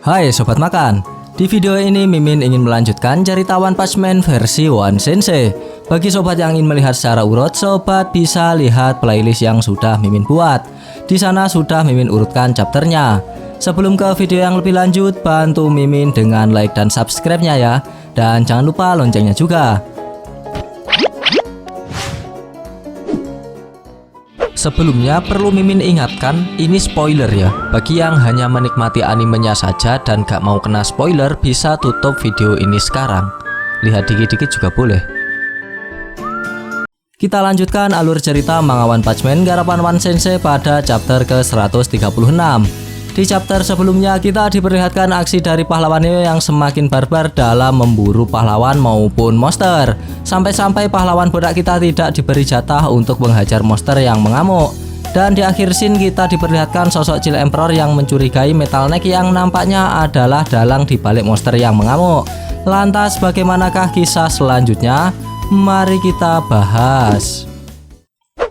Hai Sobat Makan, di video ini Mimin ingin melanjutkan cerita One Punch Man versi One Sensei. Bagi sobat yang ingin melihat secara urut, sobat bisa lihat playlist yang sudah Mimin buat. Di sana sudah Mimin urutkan chapternya. Sebelum ke video yang lebih lanjut, bantu Mimin dengan like dan subscribe-nya ya. Dan jangan lupa loncengnya juga. Sebelumnya perlu Mimin ingatkan, ini spoiler ya. Bagi yang hanya menikmati animenya saja dan gak mau kena spoiler, bisa tutup video ini sekarang. Lihat dikit-dikit juga boleh. Kita lanjutkan alur cerita manga One Punch Man garapan One Sensei pada chapter ke-136. Di chapter sebelumnya kita diperlihatkan aksi dari pahlawan Neo yang semakin barbar dalam memburu pahlawan maupun monster. Sampai-sampai pahlawan bodak kita tidak diberi jatah untuk menghajar monster yang mengamuk. Dan di akhir scene kita diperlihatkan sosok Chill Emperor yang mencurigai Metal Neck yang nampaknya adalah dalang di balik monster yang mengamuk. Lantas bagaimanakah kisah selanjutnya? Mari kita bahas.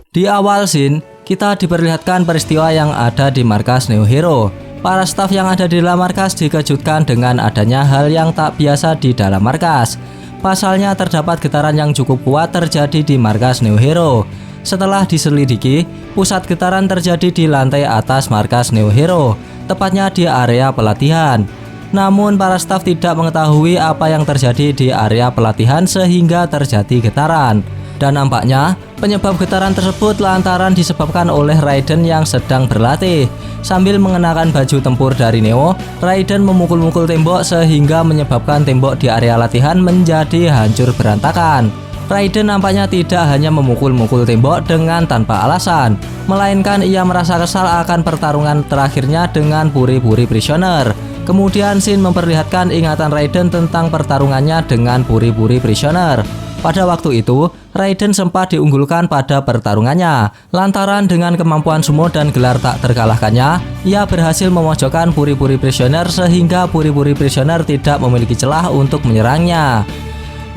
Di awal scene kita diperlihatkan peristiwa yang ada di markas Neo Hero. Para staf yang ada di dalam markas dikejutkan dengan adanya hal yang tak biasa di dalam markas. Pasalnya terdapat getaran yang cukup kuat terjadi di markas Neo Hero. Setelah diselidiki, pusat getaran terjadi di lantai atas markas Neo Hero, tepatnya di area pelatihan. Namun para staf tidak mengetahui apa yang terjadi di area pelatihan sehingga terjadi getaran. Dan nampaknya penyebab getaran tersebut lantaran disebabkan oleh Raiden yang sedang berlatih. Sambil mengenakan baju tempur dari Neo, Raiden memukul-mukul tembok sehingga menyebabkan tembok di area latihan menjadi hancur berantakan. Raiden nampaknya tidak hanya memukul-mukul tembok dengan tanpa alasan, melainkan ia merasa kesal akan pertarungan terakhirnya dengan Puri-Puri Prisoner. Kemudian scene memperlihatkan ingatan Raiden tentang pertarungannya dengan Puri-Puri Prisoner. Pada waktu itu, Raiden sempat diunggulkan pada pertarungannya. Lantaran dengan kemampuan sumo dan gelar tak terkalahkannya, ia berhasil memojokkan Puri-Puri Prisoner sehingga Puri-Puri Prisoner tidak memiliki celah untuk menyerangnya.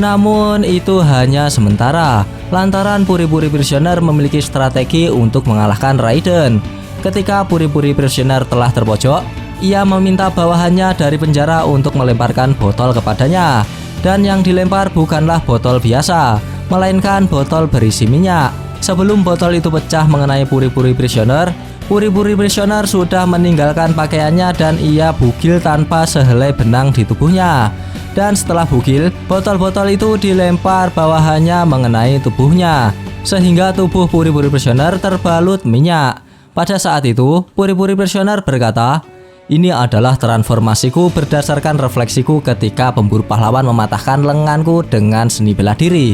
Namun itu hanya sementara, lantaran Puri-Puri Prisoner memiliki strategi untuk mengalahkan Raiden. Ketika Puri-Puri Prisoner telah terpojok, ia meminta bawahannya dari penjara untuk melemparkan botol kepadanya. Dan yang dilempar bukanlah botol biasa, melainkan botol berisi minyak. Sebelum botol itu pecah mengenai Puri-Puri Prisoner, Puri-Puri Prisoner sudah meninggalkan pakaiannya dan ia bugil tanpa sehelai benang di tubuhnya. Dan setelah bugil, botol-botol itu dilempar bawahannya mengenai tubuhnya, sehingga tubuh Puri-Puri Prisoner terbalut minyak. Pada saat itu, Puri-Puri Prisoner berkata, "Ini adalah transformasiku berdasarkan refleksiku ketika pemburu pahlawan mematahkan lenganku dengan seni bela diri."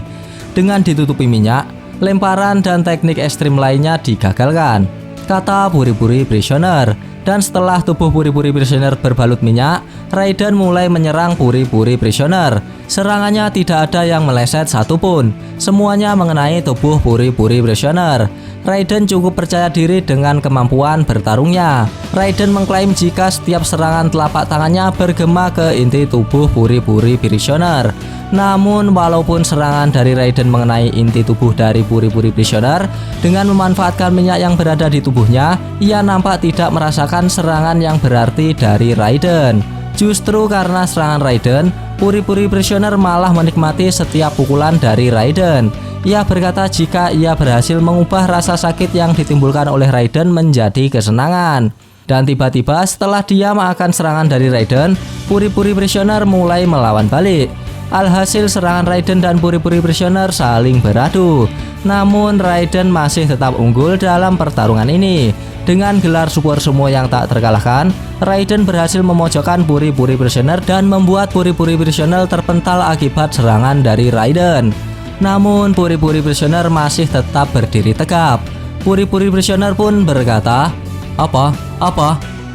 Dengan ditutupi minyak, lemparan dan teknik ekstrim lainnya digagalkan, kata Puri-Puri Prisoner. Dan setelah tubuh Puri-Puri Prisoner berbalut minyak, Raiden mulai menyerang Puri-Puri Prisoner. Serangannya tidak ada yang meleset satupun, semuanya mengenai tubuh Puri-Puri Prisoner. Raiden cukup percaya diri dengan kemampuan bertarungnya. Raiden mengklaim jika setiap serangan telapak tangannya bergema ke inti tubuh Puri-Puri Prisoner. Namun walaupun serangan dari Raiden mengenai inti tubuh dari Puri-Puri Prisoner, dengan memanfaatkan minyak yang berada di tubuhnya, ia nampak tidak merasakan serangan yang berarti dari Raiden. Justru karena serangan Raiden, Puri-Puri Prisoner malah menikmati setiap pukulan dari Raiden. Ia berkata jika ia berhasil mengubah rasa sakit yang ditimbulkan oleh Raiden menjadi kesenangan. Dan tiba-tiba setelah diam akan serangan dari Raiden, Puri-Puri Prisoner mulai melawan balik. Alhasil serangan Raiden dan Puri-Puri Prisoner saling beradu. Namun Raiden masih tetap unggul dalam pertarungan ini. Dengan gelar super sumo yang tak terkalahkan, Raiden berhasil memojokkan Puri-Puri Prisoner dan membuat Puri-Puri Prisoner terpental akibat serangan dari Raiden. Namun Puri-Puri Prisoner masih tetap berdiri tegap. Puri-Puri Prisoner pun berkata, Apa?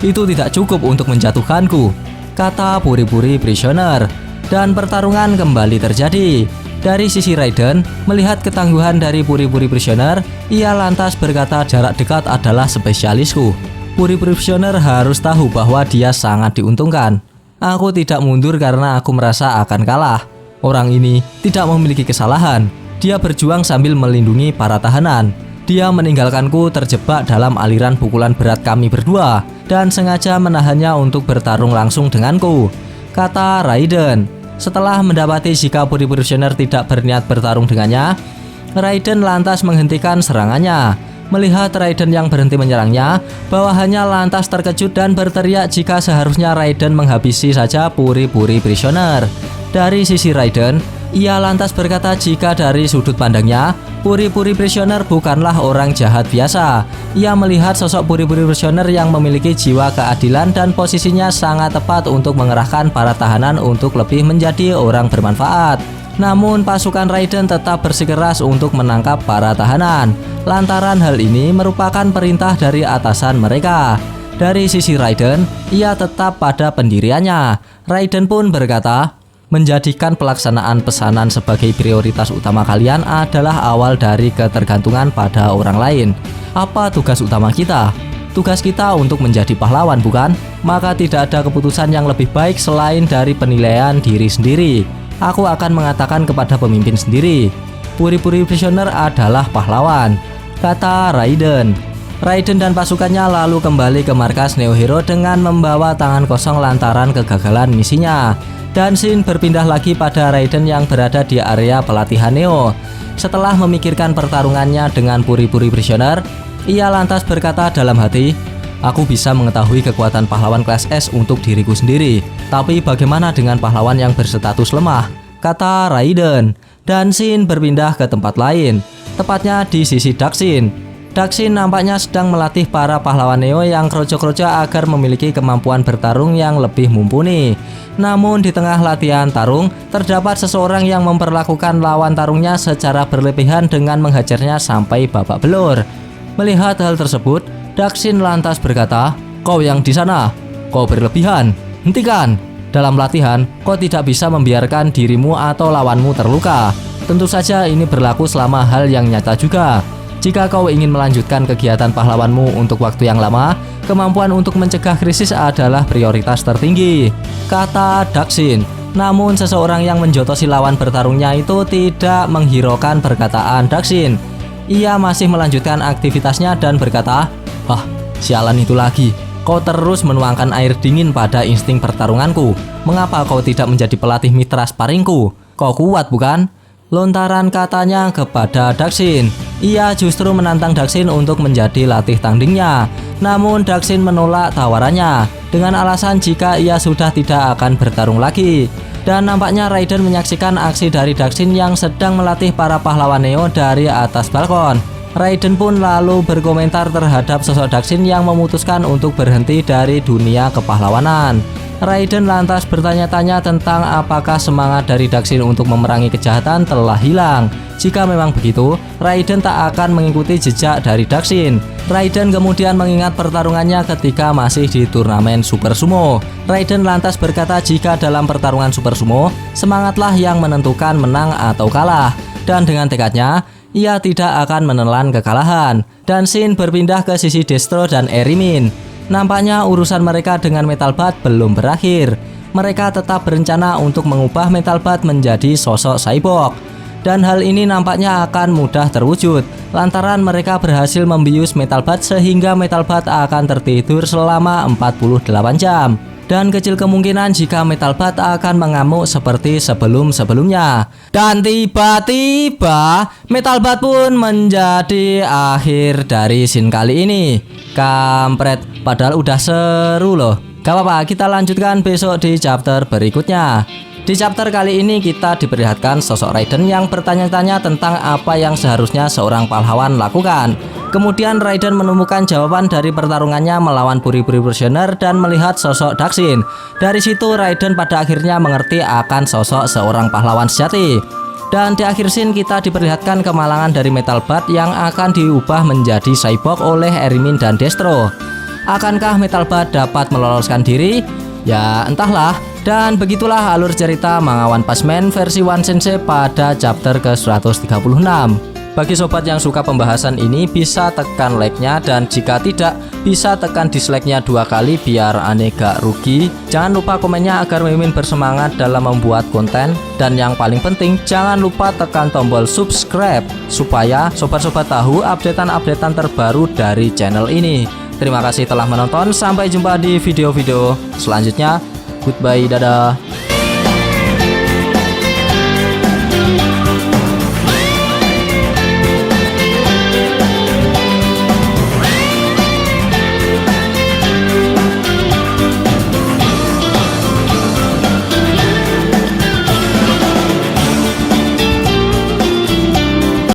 Itu tidak cukup untuk menjatuhkanku," kata Puri-Puri Prisoner. Dan pertarungan kembali terjadi. Dari sisi Raiden, melihat ketangguhan dari Puri-Puri Prisoner, ia lantas berkata jarak dekat adalah spesialisku. Puri-Puri Prisoner harus tahu bahwa dia sangat diuntungkan. Aku tidak mundur karena aku merasa akan kalah. Orang ini tidak memiliki kesalahan. Dia berjuang sambil melindungi para tahanan. Dia meninggalkanku terjebak dalam aliran pukulan berat kami berdua dan sengaja menahannya untuk bertarung langsung denganku, kata Raiden. Setelah mendapati jika puri-puri visioner tidak berniat bertarung dengannya, Raiden lantas menghentikan serangannya. Melihat Raiden yang berhenti menyerangnya, bawahannya lantas terkejut dan berteriak jika seharusnya Raiden menghabisi saja puri-puri prisoner. Dari sisi Raiden, ia lantas berkata jika dari sudut pandangnya, puri-puri prisoner bukanlah orang jahat biasa. Ia melihat sosok puri-puri prisoner yang memiliki jiwa keadilan dan posisinya sangat tepat untuk mengerahkan para tahanan untuk lebih menjadi orang bermanfaat. Namun pasukan Raiden tetap bersikeras untuk menangkap para tahanan. Lantaran hal ini merupakan perintah dari atasan mereka. Dari sisi Raiden, ia tetap pada pendiriannya. Raiden pun berkata, menjadikan pelaksanaan pesanan sebagai prioritas utama kalian adalah awal dari ketergantungan pada orang lain. Apa tugas utama kita? Tugas kita untuk menjadi pahlawan, bukan? Maka tidak ada keputusan yang lebih baik selain dari penilaian diri sendiri. Aku akan mengatakan kepada pemimpin sendiri, puri-puri prisoner adalah pahlawan, kata Raiden. Raiden dan pasukannya lalu kembali ke markas Neo Hero dengan membawa tangan kosong lantaran kegagalan misinya. Dan scene berpindah lagi pada Raiden yang berada di area pelatihan Neo. Setelah memikirkan pertarungannya dengan puri-puri prisoner, ia lantas berkata dalam hati, aku bisa mengetahui kekuatan pahlawan kelas S untuk diriku sendiri. Tapi bagaimana dengan pahlawan yang berstatus lemah? Kata Raiden. Dan scene berpindah ke tempat lain, tepatnya di sisi Daxin. Daxin nampaknya sedang melatih para pahlawan Neo yang kroco-kroco agar memiliki kemampuan bertarung yang lebih mumpuni. Namun di tengah latihan tarung, terdapat seseorang yang memperlakukan lawan tarungnya secara berlebihan dengan menghajarnya sampai babak belur. Melihat hal tersebut, Daxin lantas berkata, kau yang di sana, kau berlebihan, hentikan. Dalam latihan, kau tidak bisa membiarkan dirimu atau lawanmu terluka. Tentu saja ini berlaku selama hal yang nyata juga. Jika kau ingin melanjutkan kegiatan pahlawanmu untuk waktu yang lama, kemampuan untuk mencegah krisis adalah prioritas tertinggi, kata Daxin. Namun seseorang yang menjotosi lawan bertarungnya itu tidak menghiraukan perkataan Daxin. Ia masih melanjutkan aktivitasnya dan berkata, sialan itu lagi. Kau terus menuangkan air dingin pada insting pertarunganku. Mengapa kau tidak menjadi pelatih mitra sparingku? Kau kuat bukan? Lontaran katanya kepada Daxin. Ia justru menantang Daxin untuk menjadi latih tandingnya. Namun Daxin menolak tawarannya dengan alasan jika ia sudah tidak akan bertarung lagi. Dan nampaknya Raiden menyaksikan aksi dari Daxin yang sedang melatih para pahlawan Neo dari atas balkon. Raiden pun lalu berkomentar terhadap sosok Daxin yang memutuskan untuk berhenti dari dunia kepahlawanan. Raiden lantas bertanya-tanya tentang apakah semangat dari Daxin untuk memerangi kejahatan telah hilang. Jika memang begitu, Raiden tak akan mengikuti jejak dari Daxin. Raiden kemudian mengingat pertarungannya ketika masih di turnamen Super Sumo. Raiden lantas berkata jika dalam pertarungan Super Sumo, semangatlah yang menentukan menang atau kalah. Dan dengan tekadnya, ia tidak akan menelan kekalahan. Dan scene berpindah ke sisi Destro dan Erimin. Nampaknya urusan mereka dengan Metal Bat belum berakhir. Mereka tetap berencana untuk mengubah Metal Bat menjadi sosok cyborg. Dan hal ini nampaknya akan mudah terwujud lantaran mereka berhasil membius Metal Bat sehingga Metal Bat akan tertidur selama 48 jam. Dan kecil kemungkinan jika Metal Bat akan mengamuk seperti sebelum-sebelumnya. Dan tiba-tiba Metal Bat pun menjadi akhir dari scene kali ini. Kampret, padahal udah seru loh. Gak apa-apa, kita lanjutkan besok di chapter berikutnya. Di chapter kali ini kita diperlihatkan sosok Raiden yang bertanya-tanya tentang apa yang seharusnya seorang pahlawan lakukan. Kemudian Raiden menemukan jawaban dari pertarungannya melawan puri-puri prisoner dan melihat sosok Daxin. Dari situ Raiden pada akhirnya mengerti akan sosok seorang pahlawan sejati. Dan di akhir scene kita diperlihatkan kemalangan dari Metal Bat yang akan diubah menjadi cyborg oleh Erimin dan Destro. Akankah Metal Bat dapat meloloskan diri? Ya entahlah. Dan begitulah alur cerita manga One Punch Man versi One Sensei pada chapter ke-136. Bagi sobat yang suka pembahasan ini bisa tekan like-nya, dan jika tidak bisa tekan dislike-nya 2 kali biar aneh gak rugi. Jangan lupa komennya agar Mimin bersemangat dalam membuat konten, dan yang paling penting jangan lupa tekan tombol subscribe supaya sobat-sobat tahu updatean-updatean terbaru dari channel ini. Terima kasih telah menonton, sampai jumpa di video-video selanjutnya. Goodbye, dadah.